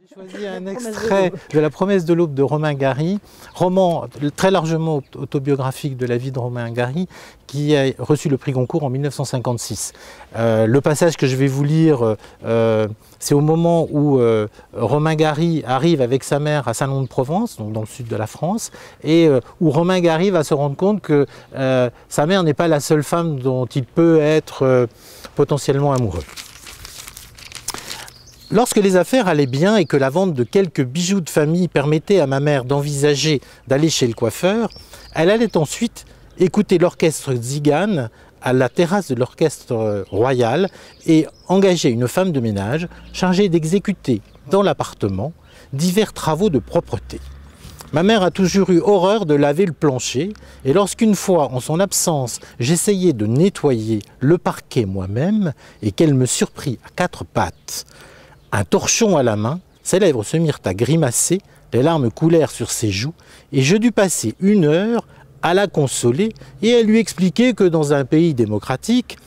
J'ai choisi un extrait de La promesse de l'aube de Romain Gary, roman très largement autobiographique de la vie de Romain Gary, qui a reçu le prix Goncourt en 1956. Le passage que je vais vous lire, c'est au moment où Romain Gary arrive avec sa mère à Salon-de-Provence, donc dans le sud de la France, et où Romain Gary va se rendre compte que sa mère n'est pas la seule femme dont il peut être potentiellement amoureux. Lorsque les affaires allaient bien et que la vente de quelques bijoux de famille permettait à ma mère d'envisager d'aller chez le coiffeur, elle allait ensuite écouter l'orchestre Tzigane à la terrasse de l'orchestre royal et engager une femme de ménage chargée d'exécuter dans l'appartement divers travaux de propreté. Ma mère a toujours eu horreur de laver le plancher et lorsqu'une fois, en son absence, j'essayais de nettoyer le parquet moi-même et qu'elle me surprit à quatre pattes, un torchon à la main, ses lèvres se mirent à grimacer, les larmes coulèrent sur ses joues et je dus passer 1 heure à la consoler et à lui expliquer que dans un pays démocratique,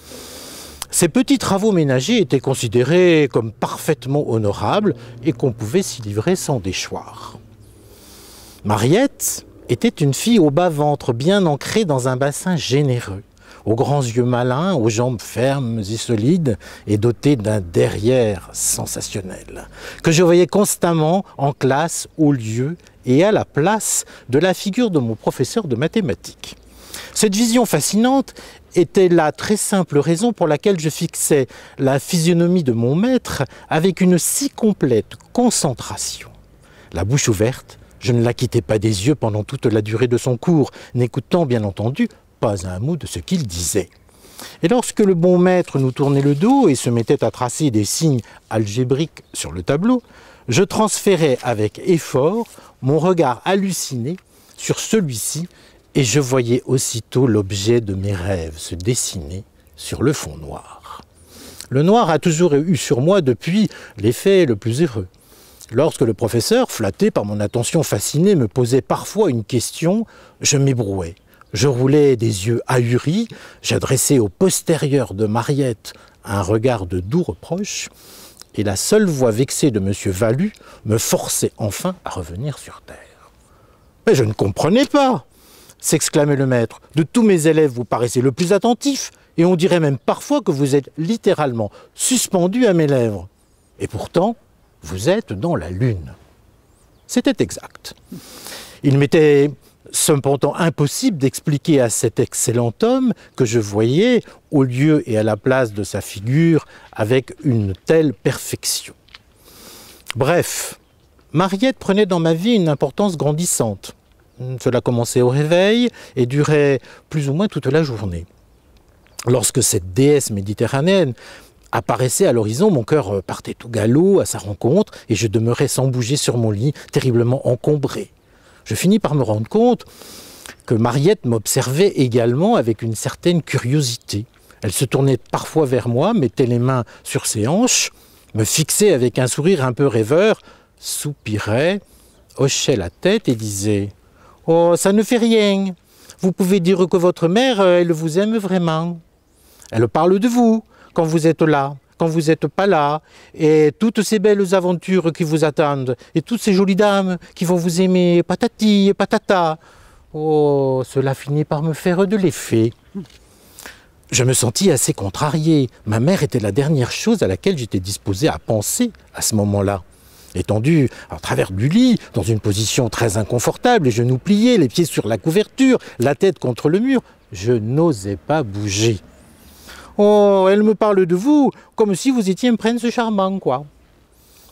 ces petits travaux ménagers étaient considérés comme parfaitement honorables et qu'on pouvait s'y livrer sans déchoir. Mariette était une fille au bas-ventre bien ancrée dans un bassin généreux, aux grands yeux malins, aux jambes fermes et solides et dotée d'un derrière sensationnel, que je voyais constamment en classe, au lieu et à la place de la figure de mon professeur de mathématiques. Cette vision fascinante était la très simple raison pour laquelle je fixais la physionomie de mon maître avec une si complète concentration. La bouche ouverte, je ne la quittais pas des yeux pendant toute la durée de son cours, n'écoutant bien entendu pas un mot de ce qu'il disait. Et lorsque le bon maître nous tournait le dos et se mettait à tracer des signes algébriques sur le tableau, je transférais avec effort mon regard halluciné sur celui-ci et je voyais aussitôt l'objet de mes rêves se dessiner sur le fond noir. Le noir a toujours eu sur moi depuis l'effet le plus heureux. Lorsque le professeur, flatté par mon attention fascinée, me posait parfois une question, je m'ébrouais. Je roulais des yeux ahuris, j'adressais au postérieur de Mariette un regard de doux reproche, et la seule voix vexée de M. Valu me forçait enfin à revenir sur terre. « Mais je ne comprenais pas !» s'exclamait le maître. « De tous mes élèves, vous paraissez le plus attentif, et on dirait même parfois que vous êtes littéralement suspendu à mes lèvres. Et pourtant, vous êtes dans la lune. » C'était exact. Il m'était cependant impossible d'expliquer à cet excellent homme que je voyais au lieu et à la place de sa figure avec une telle perfection. Bref, Mariette prenait dans ma vie une importance grandissante. Cela commençait au réveil et durait plus ou moins toute la journée. Lorsque cette déesse méditerranéenne apparaissait à l'horizon, mon cœur partait tout galop à sa rencontre et je demeurais sans bouger sur mon lit, terriblement encombré. Je finis par me rendre compte que Mariette m'observait également avec une certaine curiosité. Elle se tournait parfois vers moi, mettait les mains sur ses hanches, me fixait avec un sourire un peu rêveur, soupirait, hochait la tête et disait « Oh, ça ne fait rien. Vous pouvez dire que votre mère, elle vous aime vraiment. Elle parle de vous quand vous êtes là. » Quand vous n'êtes pas là, et toutes ces belles aventures qui vous attendent, et toutes ces jolies dames qui vont vous aimer, patati et patata. Oh, cela finit par me faire de l'effet. Je me sentis assez contrarié. Ma mère était la dernière chose à laquelle j'étais disposé à penser à ce moment-là. Étendu à travers du lit, dans une position très inconfortable, les genoux pliés, les pieds sur la couverture, la tête contre le mur, je n'osais pas bouger. Oh, elle me parle de vous comme si vous étiez un prince charmant, quoi.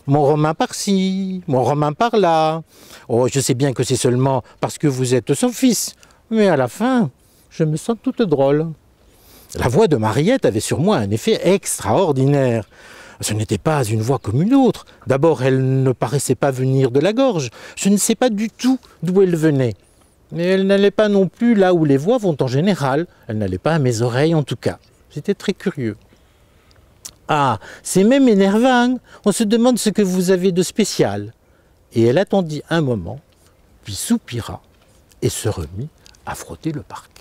Mon Romain par-ci, mon Romain par-là. Oh, je sais bien que c'est seulement parce que vous êtes son fils. Mais à la fin, je me sens toute drôle. La voix de Mariette avait sur moi un effet extraordinaire. Ce n'était pas une voix comme une autre. D'abord, elle ne paraissait pas venir de la gorge. Je ne sais pas du tout d'où elle venait. Mais elle n'allait pas non plus là où les voix vont en général. Elle n'allait pas à mes oreilles en tout cas. J'étais très curieux. Ah, c'est même énervant. On se demande ce que vous avez de spécial. Et elle attendit un moment, puis soupira et se remit à frotter le parquet.